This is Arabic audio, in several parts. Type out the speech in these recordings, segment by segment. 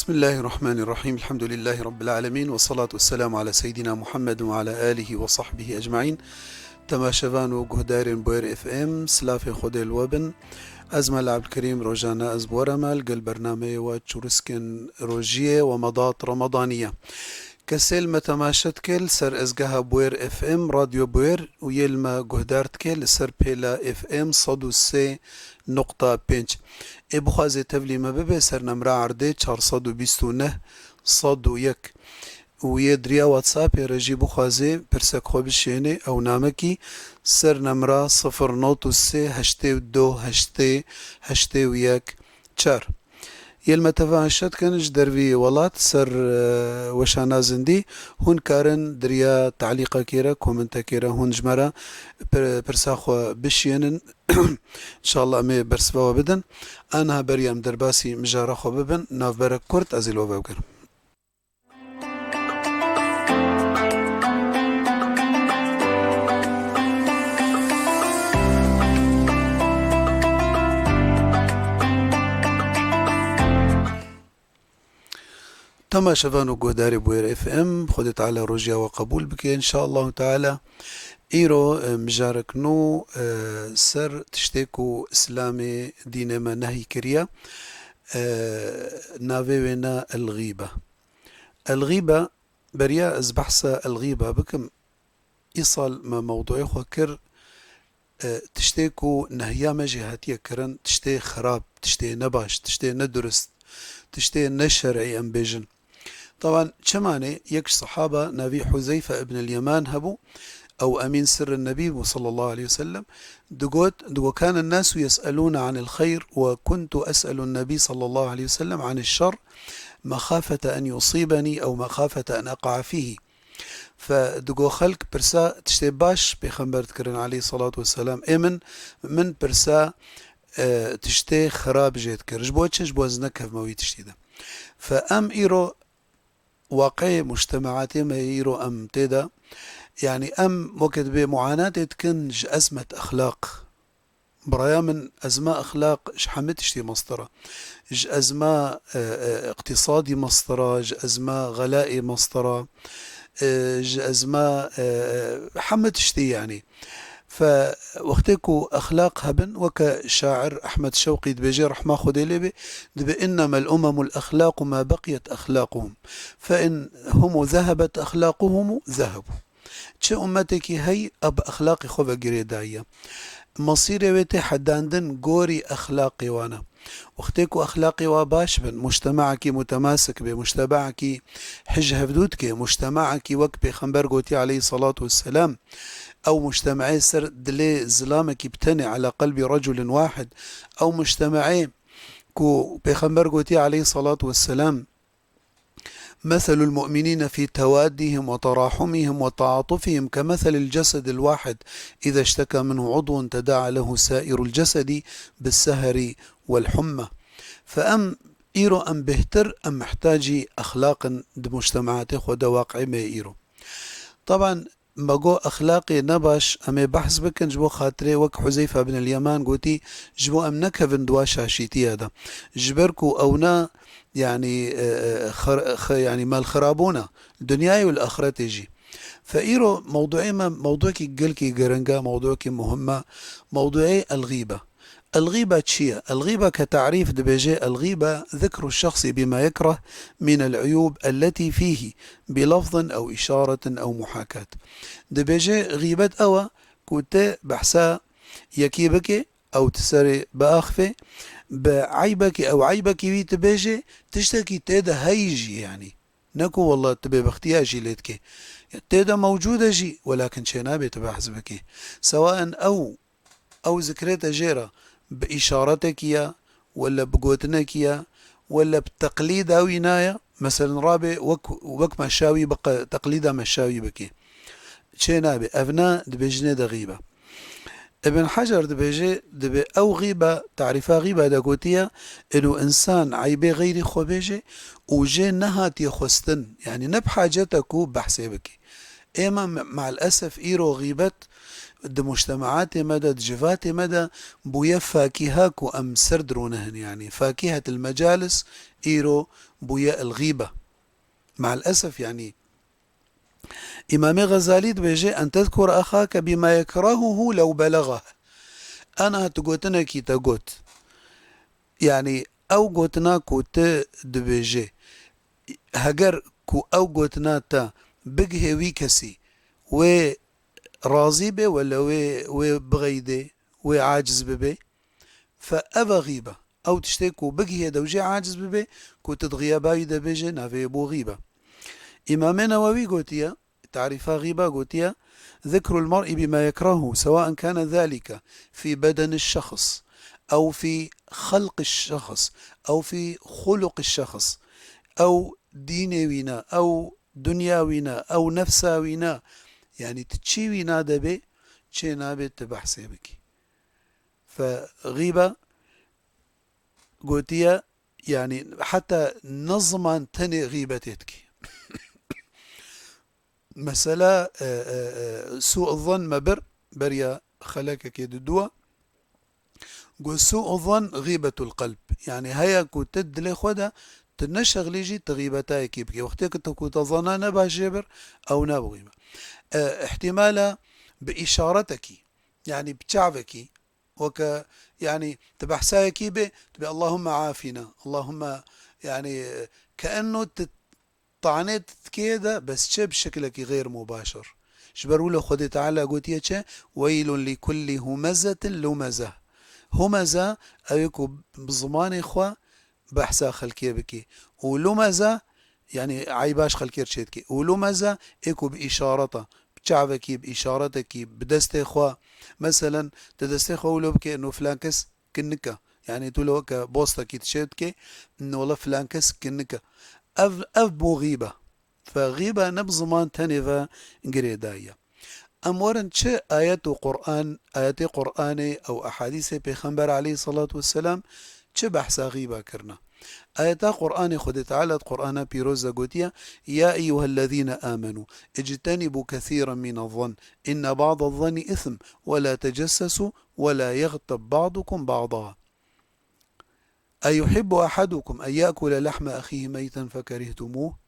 بسم الله الرحمن الرحيم. الحمد لله رب العالمين، والصلاة والسلام على سيدنا محمد وعلى آله وصحبه أجمعين. تماشوان و گهدارین بویر اف ام سلاف خود الوبن ازمال عبد الكريم روجانا ازبورمال قل برنامج وتشورسكن روجية ومضات رمضانية كسل متماشت كل سر ازجها بوير اف ام راديو بوير ويلما جهدارت كل سر بيلا اف ام صدو سي نقطة بينج ابخازي تبلي ما ببه سر نمرا عرده 429 صدو يك ويدريا واتساب رجي بخازي برسك خو بشيني او نامكي سر نمرا 093 82 هشتي وياك تشار يلما تفاهشت كانش دروي ولات سر وشانا زندي هون كارن دريا تعليقا كيرا كومنتا كيرا هون جمرا برساخو بشينن ان شاء الله مي برسبا بدن انا بريام درباسي مجارا خو ببن ناف برك كورت ازيل وبوكر تم شفانو جوداري بوير اف ام خدت على رجيا وقبول بك ان شاء الله تعالى ايرو مجارك نو سر تشتكو اسلامي دين ما نهي كريا نافينا الغيبة بريا از بحث الغيبة بكم ايصال ما موضوعي خكر تشتكو نهيا ما جهاتية كرن تشتي خراب تشتي نباش تشتي ندرست تشتي نشرعي ام بيجن طبعا شماني يكش صحابة نبي حذيفة ابن اليمان هبو أو أمين سر النبي صلى الله عليه وسلم دقو كان الناس يسألون عن الخير وكنت أسأل النبي صلى الله عليه وسلم عن الشر مخافة أن يصيبني أو مخافة أن أقع فيه فدقو خلق برسا تشتباش بخنبر تكرن عليه الصلاة والسلام من برسا تشتي خراب جيت كرج بوتشج بوزنك موي تشتيده فأم إيرو واقع مجتمعات ما يرو أم تدا يعني أم وقت بمعاناة تكنج أزمة أخلاق برايا من أزمة أخلاق شحمت اشتي مسطرة ج أزمة اقتصادي مسطرة ج أزمة غلائي مسطرة ج أزمة حمت اشتي يعني فوقتكو أخلاق هبن وكشاعر أحمد شوقي دبيجي رحمة خديلي دبي إنما الأمم الأخلاق ما بقيت أخلاقهم فإن هم ذهبت أخلاقهم ذهبوا چه أمتك هي أب أخلاقي خوبة قريداية مصيري ويتي حداندن قوري أخلاقي وانا وقتكو أخلاقي واباش بن مجتمعك متماسك بمجتمعك حج هفدودك مجتمعك وك بخنبر قوتي عليه الصلاة والسلام أو مجتمعي سر دلي زلامك يبتني على قلب رجل واحد أو مجتمعي كو بخنبر قوتي عليه الصلاة والسلام مثل المؤمنين في توادهم وتراحمهم وتعاطفهم كمثل الجسد الواحد إذا اشتكى منه عضو تداعى له سائر الجسد بالسهر والحمى فأم إيرو أم بهتر أم محتاجي أخلاق مجتمعاته ودواقع ما إيرو طبعا بقو أخلاقي نباش أمي بحث بكن جبو خاطري وك حذيفة بن اليمان قوتي جبو أم نكفن دواشا شيتي هذا جبركو أونا يعني يعني مال خرابونا دنياي والآخرة تجي فإيرو موضوعي ما موضوعكي قلكي قرنقا موضوعكي مهمة موضوعي الغيبة تشيا الغيبة كتعريف دبيجي الغيبة ذكر الشخص بما يكره من العيوب التي فيه بلفظ أو إشارة أو محاكاة دبيجي غيبة أوا كنت بحسا يكيبك أو تسري بأخفي بعيبك أو عيبك بيتبيجي تشتكي تيدا هيجي يعني نكو والله تبي باختياجي ليتكي تيدا موجودة جي ولكن شنابي تبحث بكي سواء أو ذكريتا جيرة بإشارتك يا ولا بقوتنك يا ولا بتقليد أو عناية مثلا رابع وك مشاوي بقى تقليد مشاوي بكي شنابي أبناء دبيجني دا غيبة ابن حجر دبيجي دبي أو غيبة تعرفها غيبة داقوتية إنه إنسان عيبي غيري خوبيجي وجي نهات يخستن يعني نبحاجتكو بحسي بكي إما مع الأسف إيرو غيبت د مجتمعات مدى جفات مدى بويا فاكهاكو أم سردرونهن، يعني فاكهة المجالس إيرو بويا الغيبة مع الأسف. يعني إمام غزالي بيجي أن تذكر أخاك بما يكرهه لو بلغه. أنا هتقوتنا كي تقوت يعني أو قوتنا كو دبيجي هجر كو أو قوتنا تا بقه ويكسي و راضي به ولا وبغيده وعاجز ببه فأبا غيبة أو تشتكو بقه دوجي عاجز ببه كو تدغيبا يدا بيجي نافي بو غيبة. إمام نووي قوتيا تعرف غيبة قوتيا ذكر المرء بما يكرهه سواء كان ذلك في بدن الشخص أو في خلق الشخص أو في خلق الشخص أو دينوينا أو دنياوينا أو نفساوينا، يعني تتشيوينا دبي تشي نابي تبحثي بك. فغيبة قوتيا يعني حتى نظما تني غيبتك مسألة سوء الظن مبر بريا خلاك كيد دوا قو سوء الظن غيبة القلب، يعني هيا كو تدلي خدا تنشغ ليجي تغيبتاي كيبكي وقتك تكو تظنان نبا جبر أو نبا غيبة. احتمالا بإشارتك يعني بتعبك وك يعني تبحساي كيبه تبي اللهم عافنا اللهم، يعني كأنه طعنت كده بس شب شكلك غير مباشر. شبروا له خد تعالى قلت يا ويل لكل همزة لمزة. همزة أيكو بزمان إخوة بحثا خلكي بكي ولمزة يعني عيباش خلكي رشيدكي ولمزة إيكو بإشارته بتشعبكي بإشارتك بدست إخوة مثلا تدست إخوة ولو بكي إنه فلانكس كنكا يعني تقولوا كبوستك تشيدكي إنه والله فلانكس كنكا أف بو غيبة. فغيبة نبزمان تنفى قريداية أمورا تش آيات قرآن آيات قرآني أو أحاديث بيخنبر عليه الصلاة والسلام تش بحثا غيبة كرنا. آيات قرآن خد تعالى قرآن بيروزا قوتيا يا أيها الذين آمنوا اجتنبوا كثيرا من الظن إن بعض الظن إثم ولا تجسسوا ولا يغتب بعضكم بعضا أيحب أحدكم أن يأكل لحم أخيه ميتا فكرهتموه.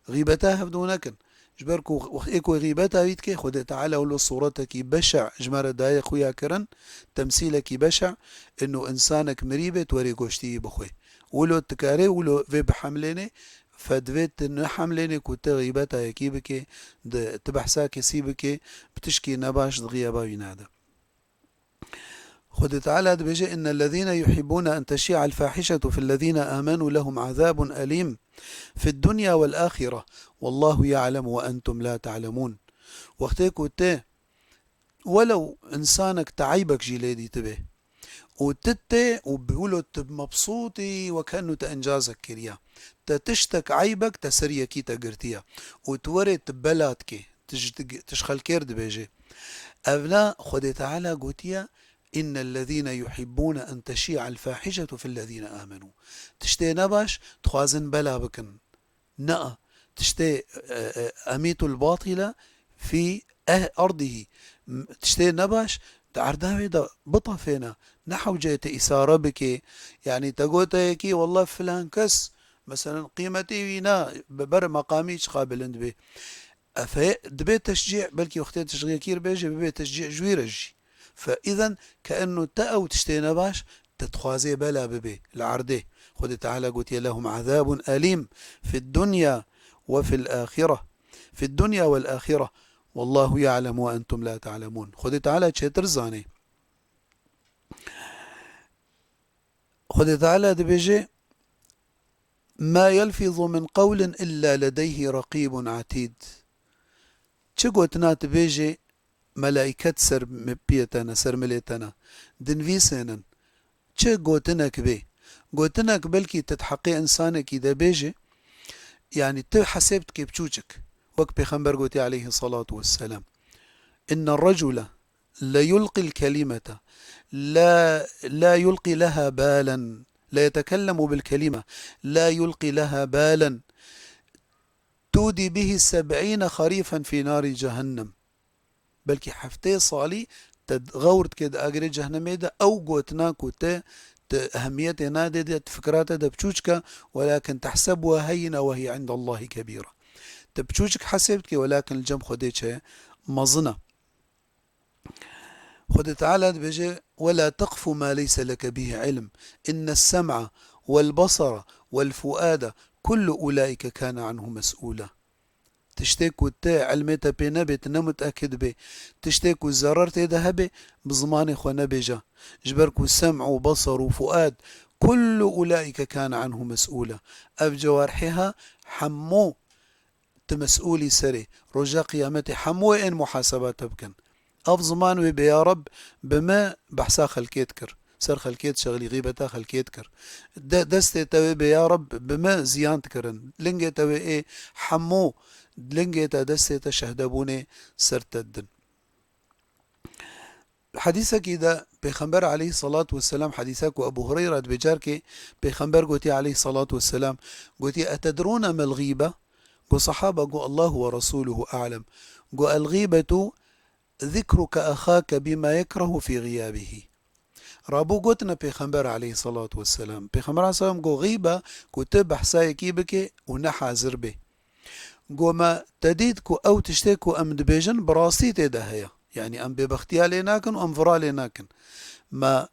غيبتها بدونكن جبركو إيكو غيبتها بيتكي خد تعالى ولو صورتك بشع جمار دايق ويا كرن تمثيلك بشع إنه إنسانك مريبة توري قوشتي بخوي ولو تكاري ولو في بحمليني فدفيت إنه حمليني كنت غيبتها يكيبك تبحساك سيبك بتشكي نباش غيابا ينادى. خد تعالى بيجي إن الذين يحبون أن تشيع الفاحشة في الذين آمنوا لهم عذاب أليم في الدنيا والآخرة والله يعلم وأنتم لا تعلمون. وقتك وتي ولو إنسانك تعيبك جيليدي تبه وتتي وبيقولوا تب مبسوطي وكأنه تأنجازك كريا تتشتك عيبك تسريكي تقرتيا وتوري تبلاتك تشخل كيرد بيجي أبلا خد تعالى قوتيا إن الذين يحبون أن تشيع الفاحشة في الذين آمنوا تشتي نباش تخوازن بلا بكن نأ تشتي أميت الباطلة في أرضه تشتي نباش تعرداوي دا بطفينا نحو جيت إسارة بك يعني تقوتيكي والله فلان كس مثلا قيمتي وينا ببر مقاميش قابل اندبي دبي تشجيع بلكي وقتين تشغيل كير بيجي ببي تشجيع جويرجي. فإذا كأنه تأو تشتينا باش تتخوازي بلا ببي العردي خد تعالى قلت لهم عذاب أليم في الدنيا وفي الآخرة في الدنيا والآخرة والله يعلم وأنتم لا تعلمون. خد تعالى تشترزاني خد تعالى دبيجي ما يلفظ من قول إلا لديه رقيب عتيد. تشقوتنا تبيجي ملائكة سر مبيتنا سر مليتنا دنفيسنا چه قوتنك بي قوتنك بلكي تتحقي إنسانك إذا بيجي يعني تحسبت كيف بچوچك وك بيخنبر قوتي عليه الصلاة والسلام إن الرجل لا يلقي الكلمة لا يلقي لها بالا لا يتكلم بالكلمة لا يلقي لها بالا تودي به 70 خريفا في نار جهنم. بلكي حفتي صالي تغورت كد اجري جهنم ده او قوتنا كوتا أهمية نادي دي فكرات ده بتشوشك، ولكن تحسبها هينة وهي عند الله كبيرة. تبتشوشك حسبتك ولكن الجم خديتش مظنة. خد تعالى بيجي ولا تقف ما ليس لك به علم إن السمع والبصر والفؤاد كل أولئك كان عنه مسؤولا. تشتكوا تا علمتا بنبت نمتأكد به تشتكوا زررت ذهبي بزمان خو نبجة جبركوا سمع وبصر وفؤاد كل أولئك كان عنه مسؤولا. أف جوارحها حمو تمسؤولي سري رجاء قيامتي حمو إن محاسبات بكن أف زمان ويبي يا رب بما بحسا خلكيت كر سر خلكيت شغلي غيبتا خلكيت كر دستي توي يا رب بما زيان تكرن لنجي توي ايه حمو لنجيتا دستيتا شهدبوني سرتدن. حديثك إذا بيخنبر عليه الصلاة والسلام حديثك وأبو هريرة بجاركي بيخنبر قوتي عليه الصلاة والسلام قوتي أتدرون ما الغيبة؟ قو صحابة قو الله ورسوله أعلم. قو الغيبة ذكرك أخاك بما يكره في غيابه. رابو قوتنا بيخنبر عليه الصلاة والسلام بيخنبر عليه الصلاة والسلام قو غيبة كتب حسايكي بكي ونحا زربه قوما تديدكو أو تشتكو أم دبيجن براسي تدهيا يعني أم ببختيا لناكن وأم فرا لناكن ما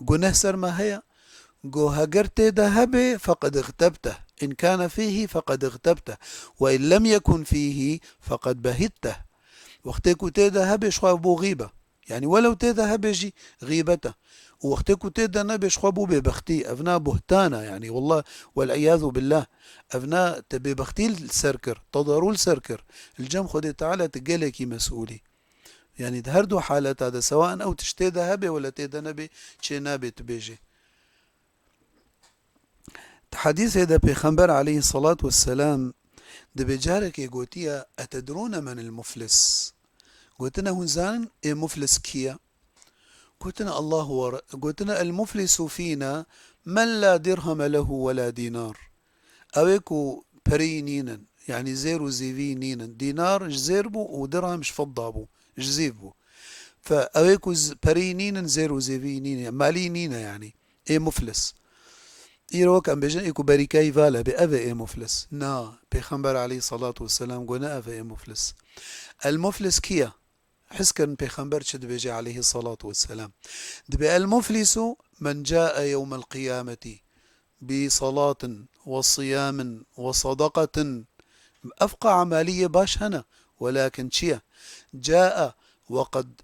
قو نهسر ما هي قو هجرت ذهبه فقد اغتبته إن كان فيه فقد اغتبته وإن لم يكن فيه فقد بهته. وقتكو تذهب شخوابو غيبة يعني ولو تذهب يجي غيبته وقتكو تيدا نبي شخوابو ببختي أفنا بهتانا يعني والله والعياذ بالله أفنا تبي بختي السركر تضروا السركر الجم خدي تعالى تقلكي مسؤولي يعني هردو حالات هذا سواء أو تشتي ذهبي ولا تيدا نبي شي نابي تبيجي. حديث هذا بيخنبر عليه الصلاة والسلام ده بجارك يقولتيا أتدرون من المفلس؟ قلتنا هنزان إيه مفلس كيا؟ قلتنا الله قلتنا المفلس فينا من لا درهم له ولا دينار أويكو بري نينا يعني زيرو زيفي نينا دينار جزيربو ودرهم فضابو جزيبو فأويكو بري نينا زيرو زيفي نينا مالي نينا يعني إيه مفلس إيروك أم بيجن إيكو بريكاي فالا بأفا إيه مفلس نا بيخنبر عليه الصلاة والسلام قلنا أفا إيه مفلس. المفلس كيا حس كان بيخنبر شد بيجي عليه الصلاة والسلام دبي المفلس من جاء يوم القيامة بصلاة وصيام وصدقة أفقى عملية باش هنا ولكن شيا جاء وقد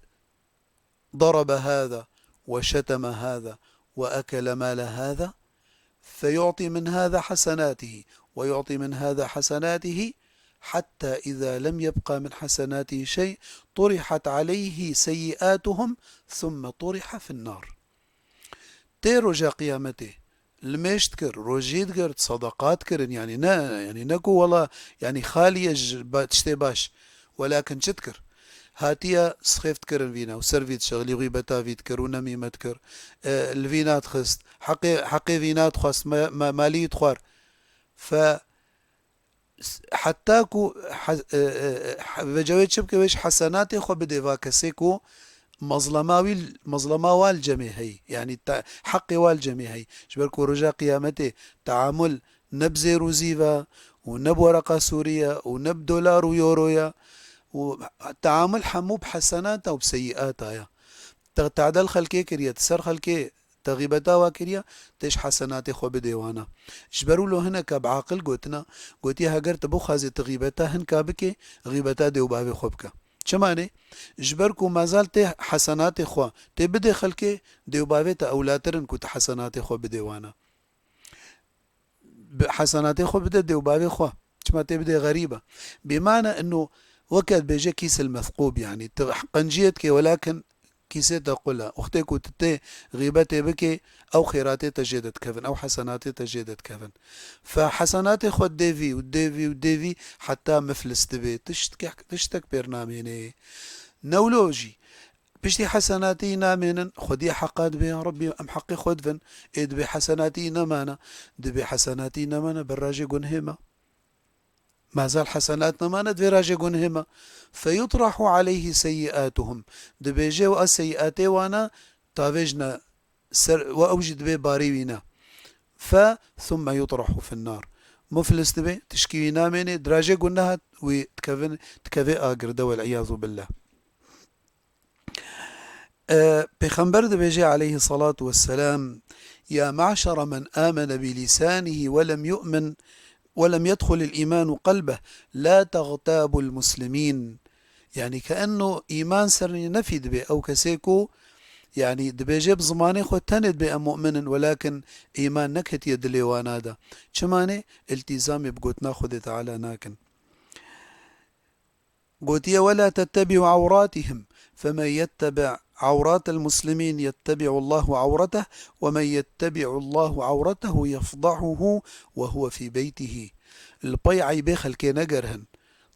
ضرب هذا وشتم هذا وأكل مال هذا فيعطي من هذا حسناته ويعطي من هذا حسناته حتى إذا لم يبقى من حسناته شيء طرحت عليه سيئاتهم ثم طرح في النار. تي رجا قيامته لميش تكر روجيت كرت صدقات كرن يعني يعني نكو والله يعني خالية تشتي باش ولكن شتكر هاتيا سخيفت كرن فينا وسرفيت شغلي غيبتا فيت كر ونميمت كر الفينات خست حقي فينات خست مالي تخوار ف حتاكو بجويت شبكة ويش حسناتي خو بديفا كسيكو مظلمة والجميع هي يعني حقي والجميع هي شبركو رجاء قيامتي تعامل نبزي روزيفا ونب ورقة سورية ونب دولار ويورويا وتعامل حمو بحسناتها وبسيئاتها تعدل خلكي كريا تسر خلكي تغيبتا وكريا تيش حسناتي خو بديوانا جبروا له هنا كبعاقل قوتنا قوتي هاجر تبو خازي تغيبتا هن كابكي غيبتا ديو بابي خوبكا چماني جبركو مازال تي حسناتي خو تي بدي خلكي ديو بابي تا اولاترن كنت حسناتي خو بديوانا حسناتي خو بدي ديو بابي خو چما تي بدي غريبة بمعنى انه وقت بيجي كيس المثقوب يعني قنجيتك ولكن كيسي تقولها أختك وتتي غيبتي بكي أو خيراتي تجدت كفن أو حسناتي تجدت كفن فحسناتي خود ديفي وديفي وديفي حتى مفلس تبي تشتك برناميني نولوجي بشتي حسناتي نامين خدي حقات بي يا ربي أم حقي خدفن إد بحسناتي نمانا دبي حسناتي نمانا براجي قنهما ما زال حسناتنا ما ندفي راجي هما فيطرح عليه سيئاتهم دبيجي وأسيئاتي وانا تافجنا سر وأوجد بي باريوينا ثم يطرح في النار مفلس دبي تشكينا مني دراجي قلناها تكفي آقر والعياذ بالله. بيخنبر دبيجي عليه الصلاة والسلام يا معشر من آمن بلسانه ولم يدخل الإيمان قلبه لا تغتابوا المسلمين. يعني كأنه إيمان سرني نفيد به أو كسيكو يعني دبيجي بزماني خو تند بأم مؤمن ولكن إيمان نكت يدلي وانادا شماني التزامي بقوتنا خذ تعالى ناكن قوتي ولا تتبعوا عوراتهم فمن يتبع عورات المسلمين يتبع الله عورته ومن يتبع الله عورته يفضحه وهو في بيته. البيعي بي خلكي نقرهن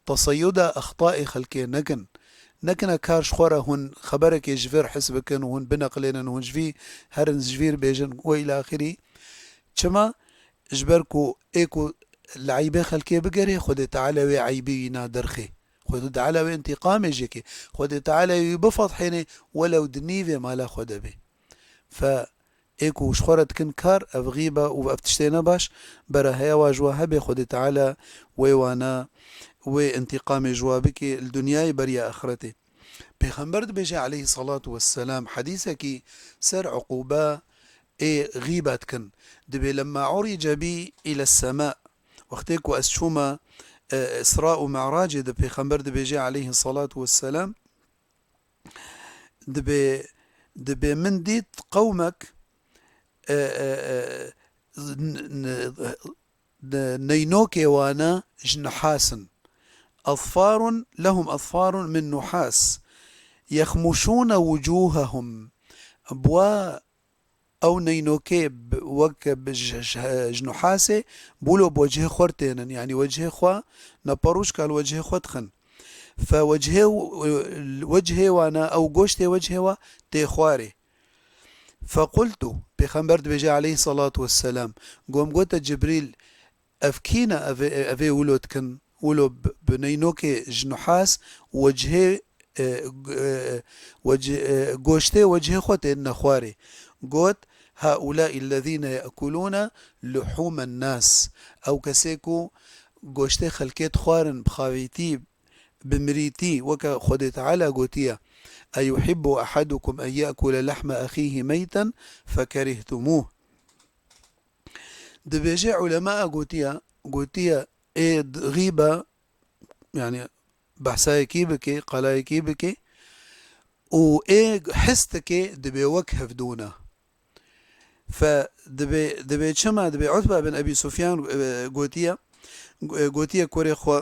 تصيدا أخطاء خلكي نكن كارش خورا هن خبرك جفير حسبكن وهن بنقلين وهن جفي هرن جفير بيجن وإلى آخره كما جبركو إيكو العيبة خلكي بقري خد تعالى وعيبي نادرخي خد تعالى وانتقام جيكي خد تعالى بفض حيني ولو دنيفي ما لا خد به فإيكو وشخورة كنكار أفغيبة وأفتشتينا باش برا هيا واجوها بي خد تعالى ويوانا وانتقام جوابك الدنيا بريا آخرته. بيخنبرد بيجي عليه الصلاة والسلام حديثك سر عقوبة غيبتكن دبي لما عرج بي إلى السماء وقتك وأسشوما إسراء ومعراج دبي خنبرد بيجي عليه الصلاة والسلام دبي من ديت قومك نينوكي وانا جنحاسن أظفار لهم أظفار من نحاس يخمشون وجوههم بوا أو نينوكيب وكب جنحاسة بولو بوجه خورتين يعني وجه خوا نبروش قال وجه خودخن فوجهه وجهه وانا أو قوشته وجهه تيخواري فقلت بخنبرت بيجي عليه الصلاة والسلام قوم قلت جبريل أفكينا أفي ولوتكن ولو بنينوكي جنحاس وجهه قوشته وجهه خوته النخواري قوت هؤلاء الذين يأكلون لحوم الناس أو كسيكو قوشته خلكيت خوارن بخاويتي بمريتي وكا خدت على قوتيا أيحب أحدكم أن يأكل لحم أخيه ميتا فكرهتموه دبيجي علماء قوتيا غيبة يعني بحثاي كيبكي قلاي كيبكي حستك دبي وكهف دونه فدبي شما دبي عتبة بن أبي سفيان قوتيا كوري خو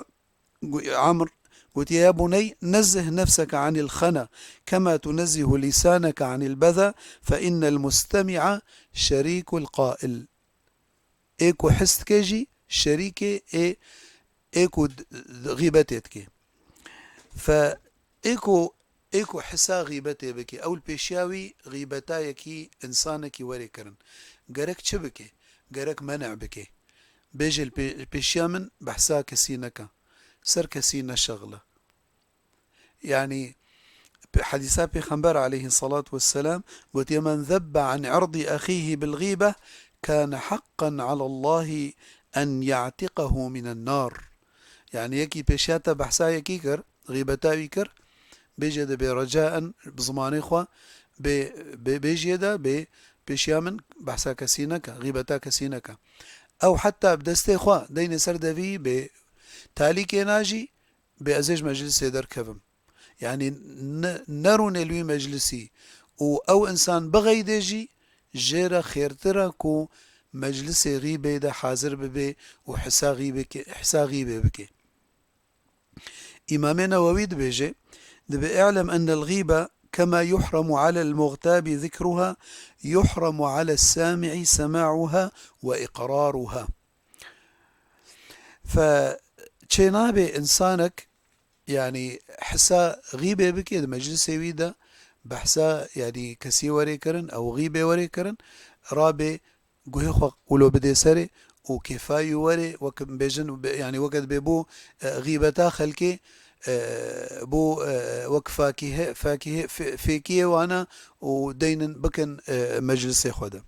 عمر قلت يا بني نزه نفسك عن الخنا كما تنزه لسانك عن البذى فإن المستمع شريك القائل ايكو حست كيجي شريكي ايكو غيبتك ايكو حسا غيبتي بكي او البيشاوي غيبتايكي انسانك وريكرن قرك چبكي قرك منع بكي بيجي البيشامن بحسا كسينك سر كسينا شغلة يعني حديثات بيخنبر عليه الصلاة والسلام قلت من ذب عن عرض أخيه بالغيبة كان حقا على الله أن يعتقه من النار يعني يكي بيشاتا بحسا يكيكر غيبتا يكر بيجد برجاء بزمان إخوة بيجد بيشيامن بحسا كسينك غيبتا كسينك أو حتى بدستي إخوة دين سردفي تالي كيناجي بأزيج مجلسي دركبم يعني نرون الوي مجلسي أو إنسان بغي ديجي جيرا خيرتركو مجلسي غيبه ده حاضر ببي وحسا غيبه بكي إمام نووي دبيجي دبي اعلم أن الغيبة كما يحرم على المغتاب ذكرها يحرم على السامع سماعها وإقرارها فچنابي إنسانك يعني حسا غيبة بكي مجلس ويدا بحسا يعني كسي وريكرن أو غيبة وريكرن رابي قوي خو ولو بدي سري وكفاية وري وك بيجن يعني وقت بيبو غيبتا خلكي بو وك فاكهة فيكية وانا ودين بكن مجلسي خدا.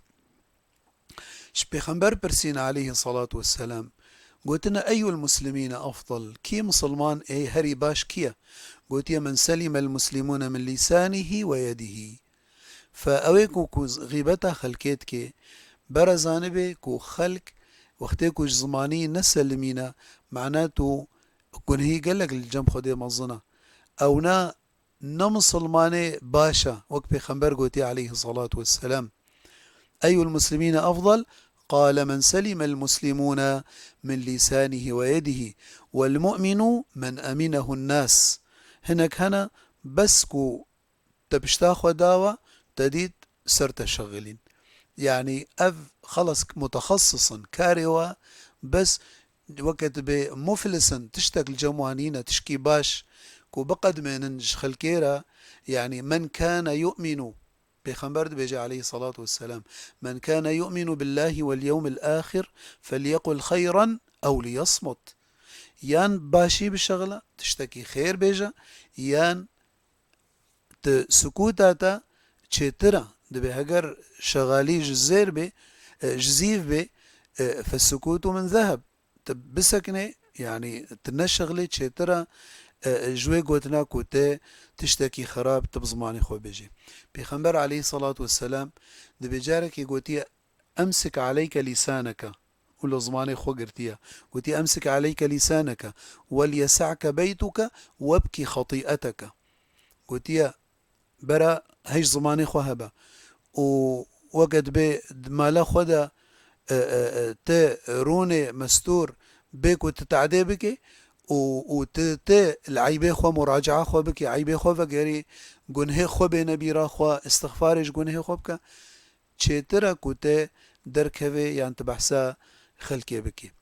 پیغمبر برسين عليه الصلاة والسلام قلتنا أي المسلمين أفضل كي مسلمان أي هري باش كيا قلت يا من سلم المسلمون من لسانه ويده فأويكو كو غيبتا خلكيت كي برزانبي كو خلق وقتی كو زماني نسلمينا معناته كون هي قالك الجنب خدي مظنا أو نا نمسلماني باشا وك پیغمبر قلت عليه الصلاة والسلام أي المسلمين أفضل قال من سلم المسلمون من لسانه ويده والمؤمن من أمنه الناس هناك هنا بس كو تبشتاخ وداوة تديد سرت شغلين يعني خلص متخصصا كاريوا بس وقت بمفلسا تشتك الجموانين تشكي باش كو بقد من خلكيرا يعني من كان يؤمن بيخمبر بيجي عليه الصلاة والسلام من كان يؤمن بالله واليوم الآخر فليقل خيرا أو ليصمت يان باشي بالشغلة تشتكي خير بيجا يان سكوتاتا تشترا دبي هجر شغالي جزير بي جزيف بي فالسكوت من ذهب بسكنة يعني تنشغلي تشترا جوي قوتنا كوتي تشتكي خراب تبزماني خو بيجي بيخمبر عليه الصلاة والسلام دبي جارك يقوتي أمسك عليك لسانك ولا زماني خو قرتيا قوتي أمسك عليك لسانك وليسعك بيتك وابكي خطيئتك قوتي برا هيش زماني خو هبا ووقت بي مالا خدا ت روني مستور بك وتتعدي بك وت العيبه خو مراجعه خو بك عيبه خو فقري جنه خو بنبيرا خو استغفارش جنه خو بك تشترا كوت دركبه يعني تبحثا خلكي بك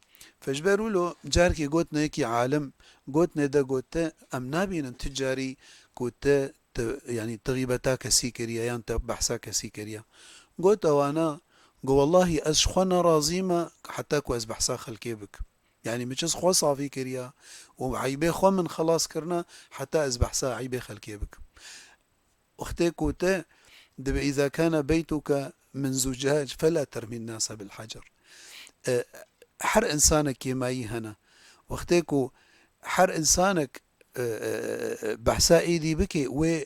فجبروا له جاركي قوتنا كي عالم قوتنا دا قوت ام نابين تجاري كوت يعني تغيبتا كسيكريا يعني تبحثا كسيكريا قلت وانا قو والله اشخنا رازيما حتى كو بحثا خلكي بك يعني مش خو صافي كريا وعيبه خو من خلاص كرنا حتى بحثا عيبه خلكي بك اختي كوتا دب اذا كان بيتك من زجاج فلا ترمي الناس بالحجر حر انسانك يما يهنا واختيكو حر انسانك بحثا ايدي بكي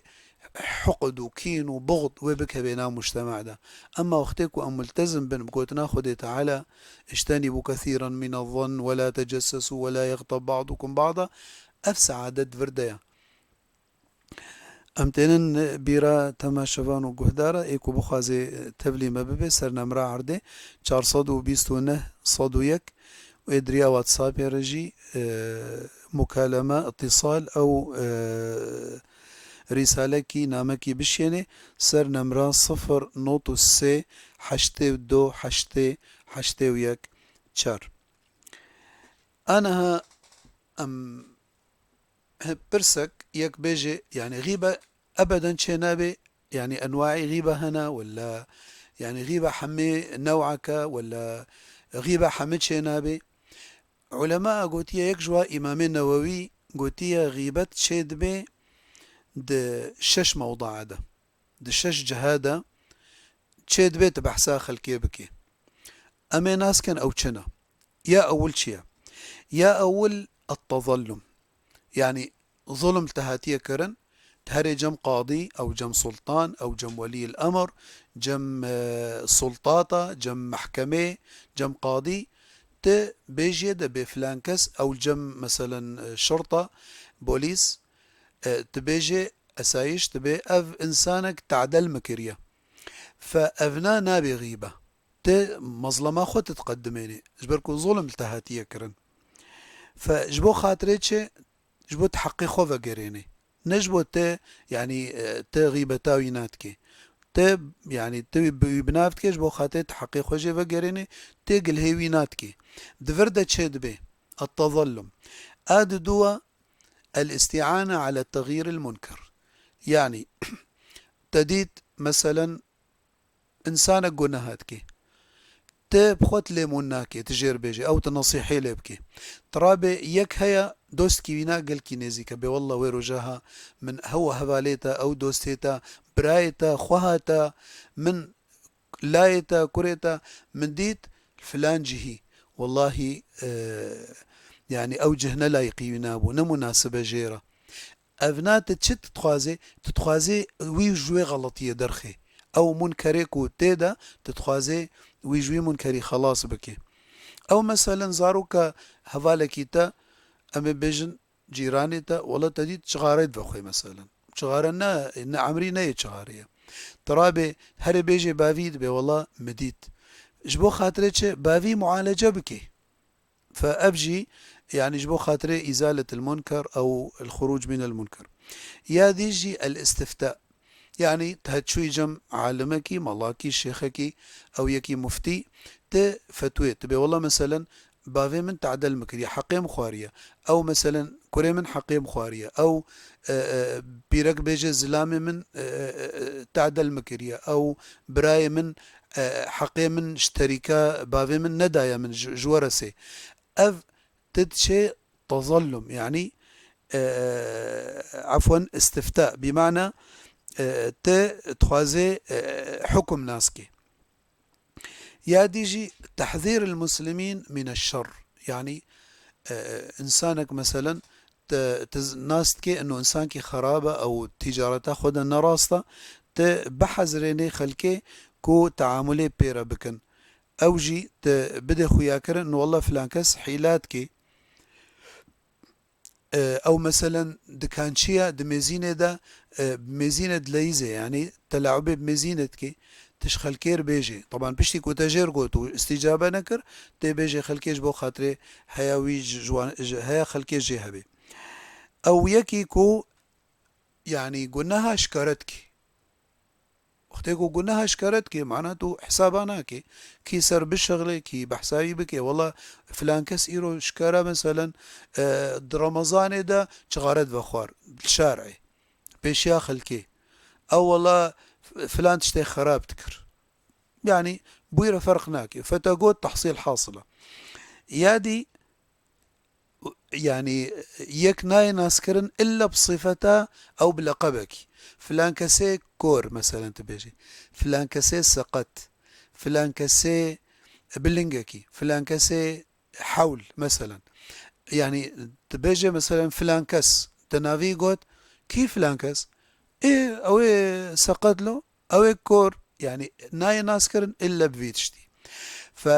حقد وكين وبغض وبك بين مجتمع ده أما وقتك وأم ملتزم بنبقوت ناخد تعالى اجتنبوا كثيرا من الظن ولا تجسسوا ولا يغتب بعضكم بعضا أفسع عدد فرديا أمتنن بيرا تما شفان وقهدارا إيكو بخازي تبلي مببي سرنا مرا عرده 429 صدو يك وإدريا واتساب رجي مكالمة اتصال أو رسالة كي نامكي بشيني سر نمرة 0 حشتي ودو حشتي ويك تشار أنا أم برسك يك بيجي يعني غيبة أبدا شنابي يعني أنواع غيبة هنا ولا يعني غيبة حمي نوعك ولا غيبة حمد شنابي علماء قوتيا يكجوا إمام النووي قوتيا غيبة شيد بي د 6 موضع ده د 6 جهاده تشيد بيت بحسا خلكي بكي أمي ناس كان أو تشنا يا أول شيء يا أول التظلم يعني ظلم تهاتية كرن تهري جم قاضي أو جم سلطان أو جم ولي الأمر جم سلطاتا جم محكمة جم قاضي ت بيجي ده بفلانكس أو جم مثلا شرطة بوليس تبيجي أسايش تبي أف إنسانك تعدل مكرية فأفنا نابي غيبة ت مظلمة خو تتقدميني جبركو ظلم تهاتية كرن فجبو خاطريتش جبو تحقي خو فقريني نجبو ت يعني ت غيبة تاويناتكي ت يعني ت بنافتكي جبو خاطري تحقي خو جي فقريني تقل هيويناتكي دفردة تشد بي التظلم آد دوا الاستعانة على تغيير المنكر يعني تديت مثلا إنسانك جناهاتك بخوت ليمون ناكي تجير بيجي أو تنصيحي لبكي ترابي يك هيا دوستكي بينا قل كي نزيك بي والله ويرو جاها من هو هباليتا أو دوستيتا برايتا خوهاتا من لايتا كوريتا من ديت فلان جهي والله يعني أوجه لايقي ينابو نمناسبة جيرة أفنات تشت تتخوازي ويجوي غلطية درخي أو منكريكو تيدا تتخوازي ويجوي منكري خلاص بكي أو مثلا زاروكا هفالكيتا أمي بيجن جيرانيتا والله تديت شغاريت بخوي مثلا شغارنا إن عمري ناي شغارية ترابي هري بيجي بافيد بي والله مديت جبو خاطري بافي معالجة بكي فأبجي يعني جبو خاطري إزالة المنكر أو الخروج من المنكر يا ديجي الاستفتاء يعني تهتشوي جم عالمكي ملاكي شيخكي أو يكي مفتي تفتوي تبي والله مثلا بافي من تعدل مكرية حقي مخوارية أو مثلا كوري من حقي مخوارية أو بيرك بيجي زلامي من تعدل مكرية أو براي من حقي من اشتريكا بافي من ندايا من جورسي أف تدشي تظلم يعني عفوا استفتاء بمعنى تخوازي حكم ناسكي يا ديجي تحذير المسلمين من الشر يعني إنسانك مثلا ناستكي انه انسانكي خرابة او تجارتا خود النراستا بحذريني خلكي كو تعاملي بيرا بكن او جي بدي خوياكر انه والله فلان كس حيلاتكي او مثلا دكانشيا دميزينة دا بميزينة دليزة يعني تلاعبي بميزينتكي تش خلكير بيجي طبعا بشتي كو تاجر قوتو استجابة نكر تي بيجي خلكيش بو خاطري هياوي جوان هيا خلكيش جي هبي او يكي كو يعني قلناها شكرتكي اختيكو قلناها شكرتكي معناته حساباناكي كي سر بالشغلة كي بحسابي بكي والله فلان كس ايرو شكرا مثلا رمضان دا شغارت بخوار بالشارعي بيشيا خلكي او والله فلان تشتي خراب تكر يعني بويرة فرقناكي فتقول تحصيل حاصلة يادي يعني يك ناي ناسكرن إلا بصفتا أو بلقبك فلان كسي كور مثلا تبيجي فلان كسي سقط فلان كسي بلنجكي فلان كسي حول مثلا يعني تبيجي مثلا فلان كس تنافي قوت كيف فلان كس إيه أو إيه سقط له أو إيه كور يعني ناي ناسكرن إلا بفيتشتي ف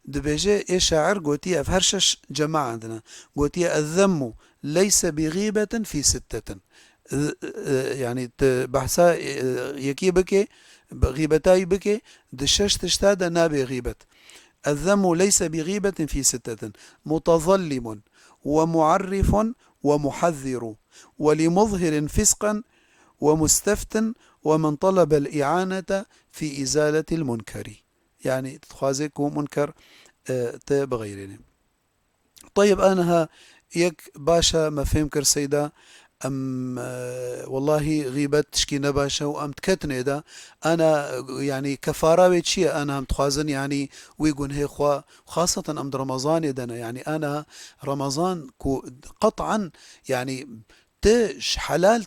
دبيجي إيه شاعر قوتية في هرشش جماعة عندنا قوتية الذم ليس بغيبة في ستة يعني بحثا يكي بكي غيبتاي بكي دشش تشتاد نابي غيبة الذم ليس بغيبة في ستة متظلم ومعرف ومحذر ولمظهر فسقا ومستفت ومن طلب الإعانة في إزالة المنكر يعني تخوازيكو منكر بغيرين طيب أنا يك باشا ما فهم كر سيدا أم والله غيبت تشكي نباشا وأم تكتني دا أنا يعني كفارة بيتشي أنا هم تخوازن يعني ويقون هي خاصة أم رمضان يدنا يعني أنا رمضان قطعا يعني تش حلال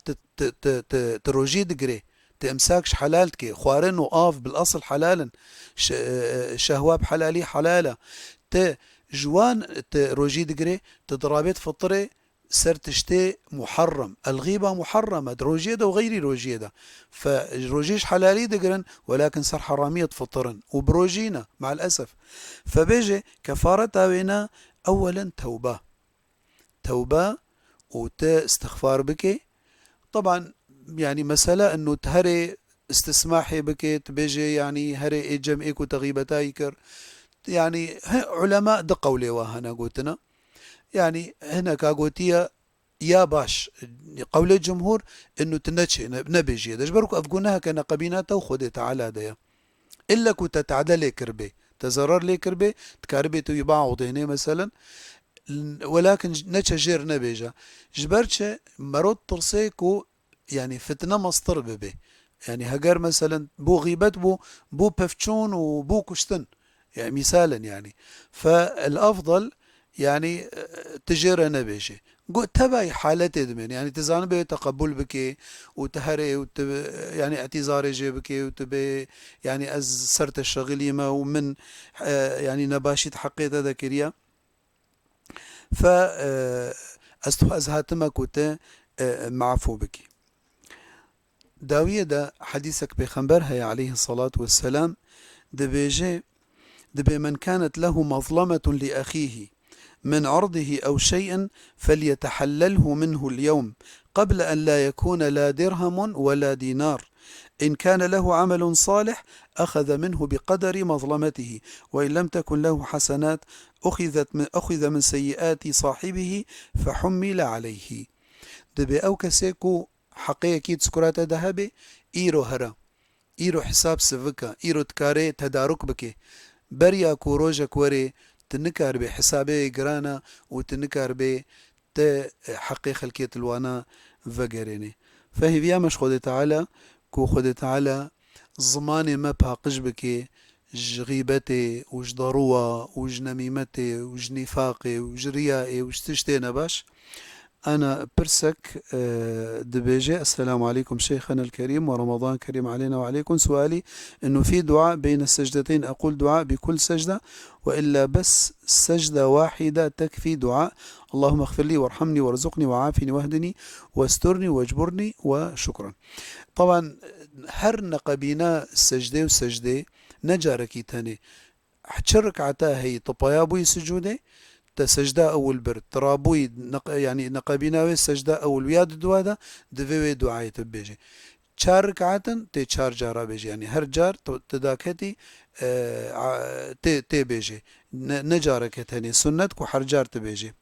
تروجي دقري تمساكش حلالتك خوارن وقاف بالأصل حلالا شهواب حلالي حلالة جوان روجي دقري تضرابيت فطري سر تشتي محرم الغيبة محرمة روجيدة وغير روجيدة فروجيش حلالي دقرن ولكن صار حرامية فطرن وبروجينا مع الأسف فبيجي كفارتها بينا أولا توبة استغفار بكي طبعا يعني مسألة انه تهري استسماحي بكي تبيجي يعني هري اجم ايكو تغيبتايكر يعني علماء دقوا لي وهنا قوتنا يعني هنا كاقوتية يا باش قول الجمهور انه تنتشي نبيجي داش بركو افقونها كان قبيناتا وخدت على ديا الا كنت تعدل كربي تزرر لي كربي تكاربي تو يباع وضيني مثلا ولكن نتشا جير نبيجا جبرتش مرود ترسيكو يعني فتنة مصدر ببي يعني هجر مثلا بو غيبت بو بفتشون وبو كشتن يعني مثالا يعني. فالأفضل يعني تجير نبيجي قلت تبعي حالتي دمين يعني تزانبي تقبل بك وتهري يعني اعتذاري جيبك وتبي يعني از سرت الشغليمة ومن يعني نباشي حقيت ذكريا ف استو از هاتمك وت معفو بك داوية دا حديثك بخنبر هي عليه الصلاة والسلام دبيجي دبي من كانت له مظلمة لأخيه من عرضه أو شيء فليتحلله منه اليوم قبل أن لا يكون لا درهم ولا دينار إن كان له عمل صالح أخذ منه بقدر مظلمته وإن لم تكن له حسنات أخذ من سيئات صاحبه فحمل عليه دبي أو كسيكو حقيقي تسكرات ذهبي إيرو هرا إيرو حساب سفكا إيرو تكاري تدارك بكي بريا كوروجك وري تنكر بحسابي جرانا وتنكر ب حقي خلقية الوانا فقريني فهي بيا مش خود تعالى كو خود تعالى زماني ما باقش بكي غيبتي وج ضروة وج نميمتي وج نفاقي وج ريائي وج تشتينا باش أنا برسك دبيجي السلام عليكم شيخنا الكريم ورمضان كريم علينا وعليكم. سؤالي إنه في دعاء بين السجدتين أقول دعاء بكل سجدة وإلا بس سجدة واحدة تكفي دعاء اللهم اغفر لي وارحمني وارزقني وعافني واهدني واسترني واجبرني وشكرا. طبعا هر نقبينا السجدة والسجدة نجاركي تاني حتشرك عتا هي طبيابي سجودة تسجدة أول برد ترابوي يعني نقابيناوي سجدة أول وياد دوادا دفوي دعاية بيجي چار ركعاتن تي چار جارا بيجي يعني هر جار تداكتي تي بيجي نجارك هتاني سنتك وحر جار تبيجي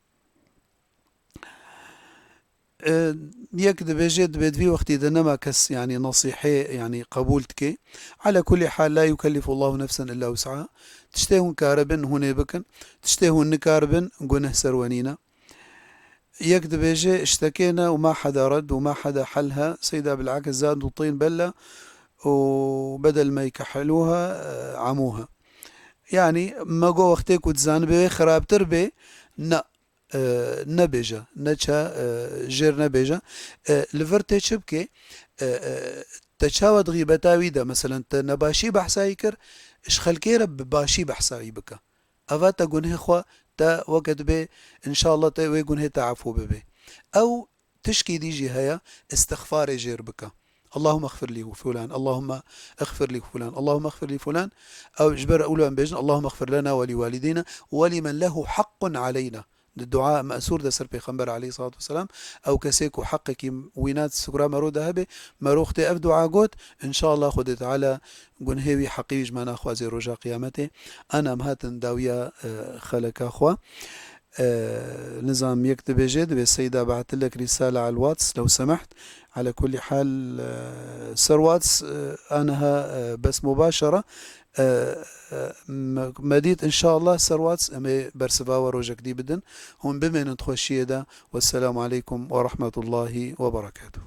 يك دبيجي دبيدفي وقتي دنما كس يعني نصيحة يعني قبولتك على كل حال لا يكلف الله نفسا إلا وسعها تشتهون كاربن هنا بكن تشتهون نكاربن قنه سرونينا يك دبيجي اشتكينا وما حدا رد وما حدا حلها سيدا بالعكس زاد الطين بلة وبدل ما يكحلوها عموها يعني ما قو وقتك وتزانبي خراب تربي نا نبيجا نچا جير نبيجا لفرتي شبكي تشاود غيبتاوي ده مثلا نباشي بحساي كر اش خلكي رب باشي بحساي بك افاتا قنه خوا تا وقت بي ان شاء الله تا ويقنه تعفو ببي او تشكي ديجي هيا استغفار جير بك اللهم اغفر لي فلان اللهم اغفر لي فلان اللهم اغفر لي فلان او جبر اولو ان بيجن اللهم اغفر لنا ولوالدينا ولمن له حق علينا الدعاء مأسور ده سر بيخنبر عليه الصلاة والسلام أو كسيكو حقك وينات سكرا مرو دهبي مروختي أف دعاء قوت إن شاء الله خدت على قنهوي حقيج ما ناخوازي رجا قيامته أنا مهاتن داوية خلك أخوة نظام يكتب جد بالسيدة بعت لك رسالة على الواتس لو سمحت على كل حال سر واتس أنها بس مباشرة مديت إن شاء الله سر واتس أمي برسبا وروجك دي بدن هم بمن نتخوشي ده والسلام عليكم ورحمة الله وبركاته.